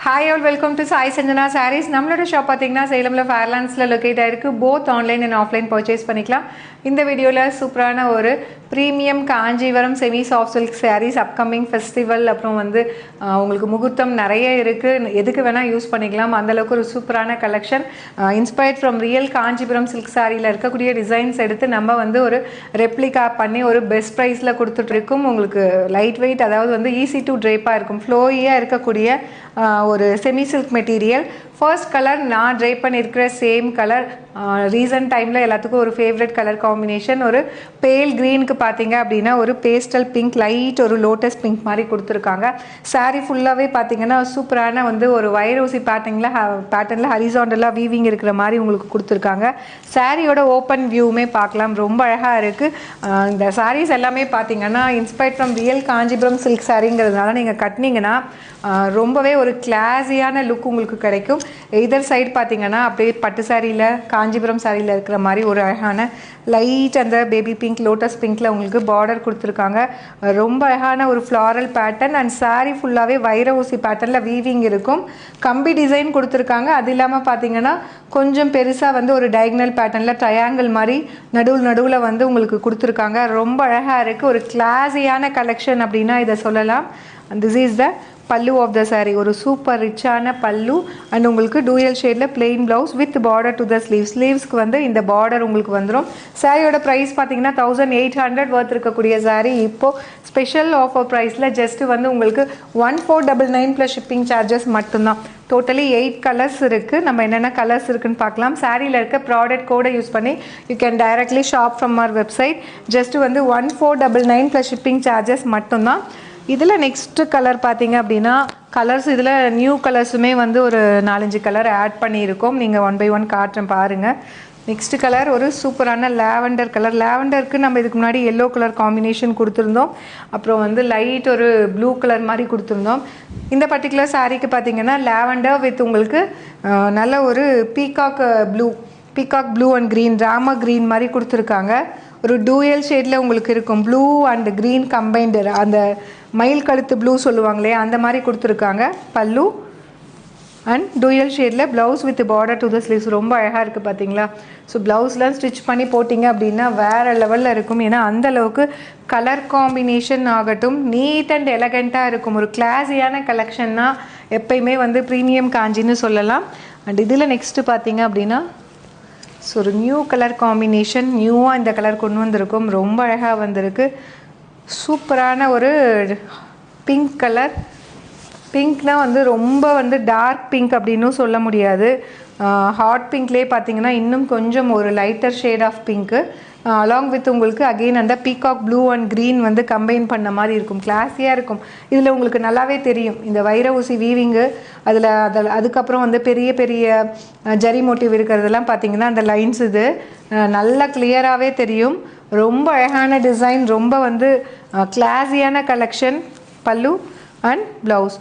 Hi all, welcome to Sai Sanjana Sarees. நம்மளோட shop பார்த்தீங்கன்னா சேலம்ல ஃபேர்லாண்ட்ஸில் லொக்கேட் ஆயிருக்கு. Both online and offline purchase பண்ணிக்கலாம். இந்த வீடியோவில் சூப்பரான ஒரு premium Kanchivaram semi soft silk sarees upcoming festival அப்புறம் வந்து உங்களுக்கு முகூர்த்தம் நிறைய இருக்குது, எதுக்கு வேணால் யூஸ் பண்ணிக்கலாம். அந்தளவுக்கு ஒரு சூப்பரான collection inspired from real Kanchipuram silk சாரியில் இருக்கக்கூடிய டிசைன்ஸ் எடுத்து நம்ம வந்து ஒரு ரெப்ளிகா பண்ணி ஒரு பெஸ்ட் ப்ரைஸில் கொடுத்துட்ருக்கோம். உங்களுக்கு லைட் வெயிட், அதாவது வந்து ஈஸி டு ட்ரேப்பாக இருக்கும், ஃப்ளோயியாக இருக்கக்கூடிய ஒரு semi silk material. First colour நான் ட்ரை பண்ணியிருக்கிற சேம் கலர், ரீசன்ட் டைமில் எல்லாத்துக்கும் ஒரு ஃபேவரட் கலர் காம்பினேஷன். ஒரு பேல் க்ரீனுக்கு பார்த்தீங்க அப்படின்னா ஒரு பேஸ்டல் பிங்க், லைட் ஒரு லோட்டஸ் பிங்க் மாதிரி கொடுத்துருக்காங்க. சாரீ ஃபுல்லாகவே பார்த்தீங்கன்னா சூப்பரான வந்து ஒரு வைரோசி பேட்டர்னில் ஹரிசாண்டலாக வீவிங் இருக்கிற மாதிரி உங்களுக்கு கொடுத்துருக்காங்க. சாரியோட ஓப்பன் வியூவுமே பார்க்கலாம், ரொம்ப அழகாக இருக்குது. இந்த சாரீஸ் எல்லாமே பார்த்தீங்கன்னா inspired from real Kanchipuram silk சாரிங்கிறதுனால நீங்கள் கட்டினீங்கன்னா ரொம்பவே ஒரு கிளாஸியான லுக் உங்களுக்கு கிடைக்கும். இதர் சைடு பார்த்தீங்கன்னா அப்படியே பட்டு சாரியில் காஞ்சிபுரம் சாரியில் இருக்கிற மாதிரி ஒரு அழகான லைட் அந்த பேபி பிங்க் லோட்டஸ் பிங்க்கில் உங்களுக்கு பார்டர் கொடுத்துருக்காங்க. ரொம்ப அழகான ஒரு ஃப்ளாரல் பேட்டர்ன் அண்ட் சாரீ ஃபுல்லாகவே வைர ஊசி பேட்டர்னில் வீவிங் இருக்கும். கம்பி டிசைன் கொடுத்துருக்காங்க. அது இல்லாமல் பார்த்தீங்கன்னா கொஞ்சம் பெருசாக வந்து ஒரு டயக்னல் பேட்டர்னில் ட்ரையாங்கிள் மாதிரி நடுவில் வந்து உங்களுக்கு கொடுத்துருக்காங்க. ரொம்ப அழகாக இருக்குது. ஒரு கிளாஸியான கலெக்ஷன் அப்படின்னா இதை சொல்லலாம். அண்ட் திஸ் இஸ் த பல்லு ஆஃப் த சாரீ. ஒரு சூப்பர் ரிச்சான பல்லு அண்ட் உங்களுக்கு டூயல் ஷேடில் plain blouse with border to the ஸ்லீவ்ஸ்க்கு வந்து இந்த பார்டர் உங்களுக்கு வந்துடும். சாரியோட ப்ரைஸ் பார்த்தீங்கன்னா 1800 ஒர்த் இருக்கக்கூடிய சாரீ இப்போது ஸ்பெஷல் ஆஃபர் ப்ரைஸில் ஜஸ்ட்டு வந்து உங்களுக்கு 1499 ப்ளஸ் ஷிப்பிங் சார்ஜஸ் மட்டும்தான். டோட்டலி 8 கலர்ஸ் இருக்குது. நம்ம என்னென்ன கலர்ஸ் இருக்குன்னு பார்க்கலாம். சாரியில் இருக்க ப்ராடக்ட் கோடை யூஸ் பண்ணி you can directly shop from our website. Just வந்து 1499 ப்ளஸ் ஷிப்பிங் சார்ஜஸ் மட்டும்தான். இதில் நெக்ஸ்ட்டு கலர் பார்த்தீங்க அப்படின்னா கலர்ஸ் இதில் நியூ கலர்ஸுமே வந்து ஒரு 4-5 கலர் ஆட் பண்ணியிருக்கோம். நீங்கள் 1 by 1 காட்டுறேன் பாருங்கள். நெக்ஸ்ட் கலர் ஒரு சூப்பரான லாவெண்டர் கலர். லாவெண்டருக்கு நம்ம இதுக்கு முன்னாடி எல்லோ கலர் காம்பினேஷன் கொடுத்துருந்தோம். அப்புறம் வந்து லைட் ஒரு ப்ளூ கலர் மாதிரி கொடுத்துருந்தோம். இந்த பர்டிகுலர் சாரீக்கு பார்த்தீங்கன்னா லாவெண்டர் வித் உங்களுக்கு நல்ல ஒரு peacock blue and green, Rama green மாதிரி கொடுத்துருக்காங்க. ஒரு டூயல் ஷேடில் உங்களுக்கு இருக்கும், ப்ளூ அண்ட் க்ரீன் கம்பைன்டு, அந்த மயில் கழுத்து ப்ளூ சொல்லுவாங்களே அந்த மாதிரி கொடுத்துருக்காங்க. பல்லு அண்ட் டூயல் ஷேடில் blouse with border to the sleeves. ரொம்ப அழகாக இருக்குது பார்த்தீங்களா. ஸோ ப்ளவுஸ்லாம் ஸ்டிச் பண்ணி போட்டிங்க அப்படின்னா வேறு லெவலில் இருக்கும். ஏன்னா அந்தளவுக்கு கலர் காம்பினேஷன் ஆகட்டும் நீட் அண்ட் எலகண்ட்டாக இருக்கும். ஒரு கிளாஸியான கலெக்ஷன்னா எப்பயுமே வந்து ப்ரீமியம் காஞ்சின்னு சொல்லலாம். அண்ட் இதில் நெக்ஸ்ட்டு பார்த்தீங்க அப்படின்னா ஸோ ஒரு நியூ கலர் காம்பினேஷன், நியூவாக இந்த கலர் கொண்டு வந்திருக்கும். ரொம்ப அழகாக வந்திருக்கு. சூப்பரான ஒரு பிங்க் கலர். பிங்க்னால் வந்து ரொம்ப வந்து டார்க் பிங்க் அப்படின்னும் சொல்ல முடியாது. ஹாட் பிங்க்லேயே பார்த்தீங்கன்னா இன்னும் கொஞ்சம் ஒரு lighter shade of pink along with உங்களுக்கு அகெயின் அந்த பீகாக் ப்ளூ அண்ட் க்ரீன் வந்து கம்பைன் பண்ண மாதிரி இருக்கும். கிளாஸியாக இருக்கும். இதில் உங்களுக்கு நல்லாவே தெரியும் இந்த வைர ஊசி வீவிங்கு. அதுக்கப்புறம் வந்து பெரிய பெரிய ஜரி மோட்டிவ் இருக்கிறதெல்லாம் பார்த்தீங்கன்னா அந்த லைன்ஸ் இது நல்லா கிளியராகவே தெரியும். ரொம்ப அழகான டிசைன், ரொம்ப வந்து கிளாஸியான collection. Pallu and blouse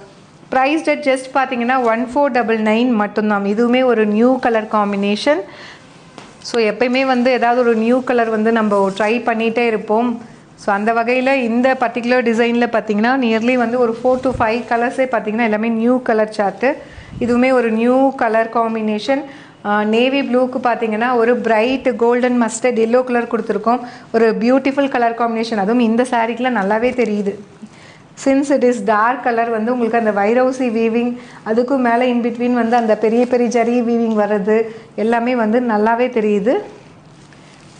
price டெட் ஜஸ்ட் பார்த்தீங்கன்னா 1499 மட்டும்தான். இதுவுமே ஒரு நியூ கலர் காம்பினேஷன். ஸோ எப்பயுமே வந்து ஏதாவது ஒரு நியூ கலர் வந்து நம்ம ட்ரை பண்ணிகிட்டே இருப்போம். ஸோ அந்த வகையில் இந்த பர்டிகுலர் டிசைனில் பார்த்தீங்கன்னா நியர்லி வந்து ஒரு 4 to 5 கலர்ஸே பார்த்தீங்கன்னா எல்லாமே நியூ கலர் சார்ட்டு. இதுவுமே ஒரு நியூ கலர் காம்பினேஷன். நேவி ப்ளூக்கு பார்த்தீங்கன்னா ஒரு bright golden mustard yellow colour கொடுத்துருக்கோம். ஒரு பியூட்டிஃபுல் கலர் காம்பினேஷன். அதுவும் இந்த சாரீக்கெலாம் நல்லாவே தெரியுது. Since it is dark colour வந்து உங்களுக்கு அந்த வைரவுசி வீவிங், அதுக்கும் மேலே இன்பிட்வீன் வந்து அந்த பெரிய பெரிய ஜரி வீவிங் வர்றது எல்லாமே வந்து நல்லாவே தெரியுது.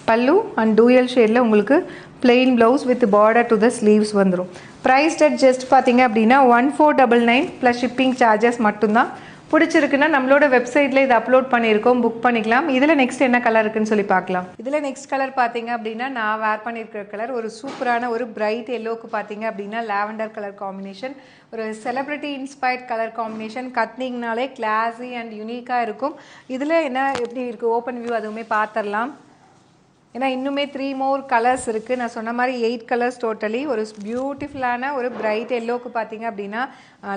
பல்லு அண்ட் டூயல் ஷேடில் உங்களுக்கு plain blouse with border to the sleeves வந்துடும். ப்ரைஸ் டெட் ஜஸ்ட் பார்த்தீங்க அப்படின்னா 1499 ப்ளஸ் ஷிப்பிங் சார்ஜஸ் மட்டும்தான். பிடிச்சிருக்குன்னா நம்மளோட வெப்சைட்டில் இதை அப்லோட் பண்ணியிருக்கோம், புக் பண்ணிக்கலாம். இதில் நெக்ஸ்ட் என்ன கலர் இருக்குன்னு சொல்லி பார்க்கலாம். இதில் நெக்ஸ்ட் கலர் பார்த்தீங்க அப்படின்னா நான் வேர் பண்ணியிருக்கிற கலர் ஒரு சூப்பரான ஒரு பிரைட் எல்லோக்கு பார்த்தீங்க அப்படின்னா லாவெண்டர் கலர் காம்பினேஷன். ஒரு செலிப்ரிட்டி இன்ஸ்பயர்ட் கலர் காம்பினேஷன். கட்னிங்னாலே கிளாஸி அண்ட் யூனிக்காக இருக்கும். இதில் என்ன எப்படி இருக்குது ஓப்பன் வியூ அதுவுமே பார்த்துடலாம். ஏன்னா இன்னுமே 3 more கலர்ஸ் இருக்குது. நான் சொன்ன மாதிரி 8 கலர்ஸ் டோட்டலி. ஒரு பியூட்டிஃபுல்லான ஒரு பிரைட் எல்லோக்கு பார்த்தீங்க அப்படின்னா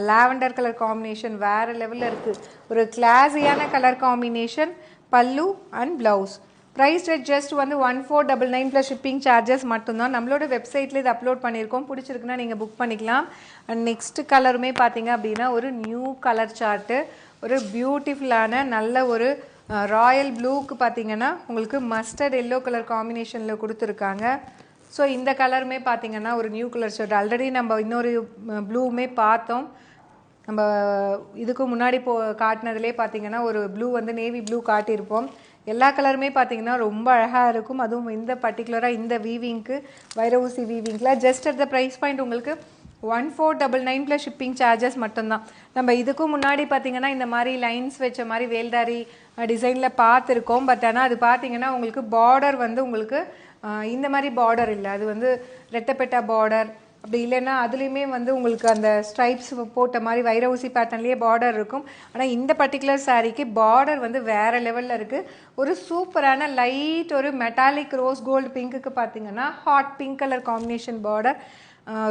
லாவெண்டர் கலர் காம்பினேஷன் வேறு லெவலில் இருக்குது. ஒரு கிளாஸியான colour combination. Pallu and blouse price rate just வந்து 1499 ப்ளஸ் ஷிப்பிங் சார்ஜஸ் மட்டும்தான். நம்மளோட வெப்சைட்டில் இது அப்லோட் பண்ணியிருக்கோம். பிடிச்சிருக்குன்னா நீங்கள் புக் பண்ணிக்கலாம். அண்ட் நெக்ஸ்ட் கலருமே பார்த்தீங்க அப்படின்னா ஒரு நியூ கலர் சார்ட்டு, ஒரு பியூட்டிஃபுல்லான நல்ல ஒரு ராயல் ப்ளூக்கு பார்த்தீங்கன்னா உங்களுக்கு மஸ்டர்ட் எல்லோ கலர் காம்பினேஷனில் கொடுத்துருக்காங்க. ஸோ இந்த கலருமே பார்த்தீங்கன்னா ஒரு நியூ கலர் ஷர்ட். ஆல்ரெடி நம்ம இன்னொரு ப்ளூவுமே பார்த்தோம். நம்ம இதுக்கு முன்னாடி காட்டினதுலேயே பார்த்தீங்கன்னா ஒரு ப்ளூ வந்து நேவி ப்ளூ காட்டியிருப்போம். எல்லா கலருமே பார்த்தீங்கன்னா ரொம்ப அழகாக இருக்கும். அதுவும் இந்த பர்டிகுலராக இந்த வீவிங்க்கு வைரஊசி வீவிங்கில் just at the price point உங்களுக்கு 1499 ப்ளஸ் ஷிப்பிங் சார்ஜஸ் மட்டும்தான். நம்ம இதுக்கும் முன்னாடி பார்த்தீங்கன்னா இந்த மாதிரி லைன்ஸ் வச்ச மாதிரி வேல்தாரி டிசைனில் பார்த்துருக்கோம். பட் ஆனால் அது பார்த்தீங்கன்னா உங்களுக்கு பார்டர் வந்து உங்களுக்கு இந்த மாதிரி பார்டர் இல்லை, அது வந்து ரெட்டப்பெட்டா பார்டர் அப்படி இல்லைன்னா அதுலேயுமே வந்து உங்களுக்கு அந்த ஸ்ட்ரைப்ஸ் போட்ட மாதிரி வைர ஊசி பேட்டர்ன்லேயே பார்டர் இருக்கும். ஆனால் இந்த பர்டிகுலர் சாரீக்கு பார்டர் வந்து வேறு லெவலில் இருக்குது. ஒரு சூப்பரான லைட் ஒரு மெட்டாலிக் ரோஸ் கோல்டு பிங்க்குக்கு பார்த்தீங்கன்னா hot pink colour combination border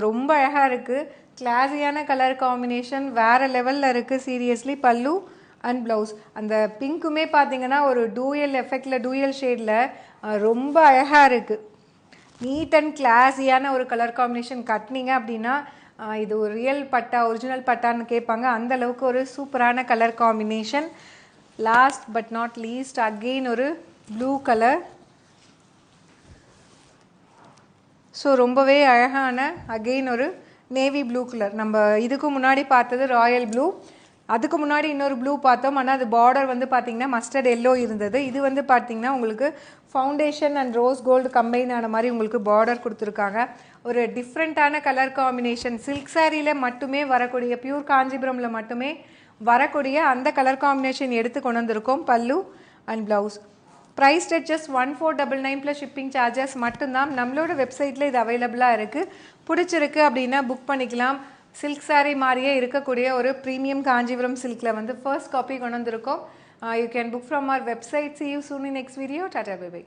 ரொம்ப அழகாக இருக்குது. கிளாஸியான கலர் காம்பினேஷன் வேறு லெவலில் இருக்குது சீரியஸ்லி. பல்லு அண்ட் ப்ளவுஸ் அந்த பிங்க்குமே பார்த்தீங்கன்னா ஒரு டூயல் எஃபெக்டில் டூயல் ஷேடில் ரொம்ப அழகாக இருக்குது. நீட் அண்ட் கிளாஸியான ஒரு கலர் காம்பினேஷன் கட்டினீங்க அப்படின்னா இது ஒரு ரியல் பட்டா ஒரிஜினல் பட்டான்னு கேட்பாங்க. அந்த அளவுக்கு ஒரு சூப்பரான colour combination. Last but not least again ஒரு ப்ளூ கலர். ஸோ ரொம்பவே அழகான அகெயின் ஒரு நேவி ப்ளூ கலர். நம்ம இதுக்கு முன்னாடி பார்த்தது ராயல் ப்ளூ, அதுக்கு முன்னாடி இன்னொரு ப்ளூ பார்த்தோம். ஆனால் அது பார்டர் வந்து பார்த்தீங்கன்னா மஸ்டர்ட் எல்லோ இருந்தது. இது வந்து பார்த்தீங்கன்னா உங்களுக்கு foundation and rose gold combine ஆன மாதிரி உங்களுக்கு பார்டர் கொடுத்துருக்காங்க. ஒரு டிஃப்ரெண்ட்டான கலர் காம்பினேஷன். சில்க் சாரியில் மட்டுமே வரக்கூடிய பியூர் காஞ்சிபுரமில் மட்டுமே வரக்கூடிய அந்த கலர் காம்பினேஷன் எடுத்து கொண்டு வந்திருக்கோம். Pallu and blouse. Price rate just 1499 plus shipping charges மட்டும்தான். நம்மளோட வெப்சைட்டில் இது அவைலபிளாக இருக்குது. பிடிச்சிருக்கு அப்படின்னா புக் பண்ணிக்கலாம். சில்க் சாரீ மாதிரியே இருக்கக்கூடிய ஒரு ப்ரீமியம் காஞ்சிபுரம் சில்கில் வந்து ஃபர்ஸ்ட் காப்பி கொண்டு வந்திருக்கோம். You can book from our website. See you soon in next video. Tata, bye bye.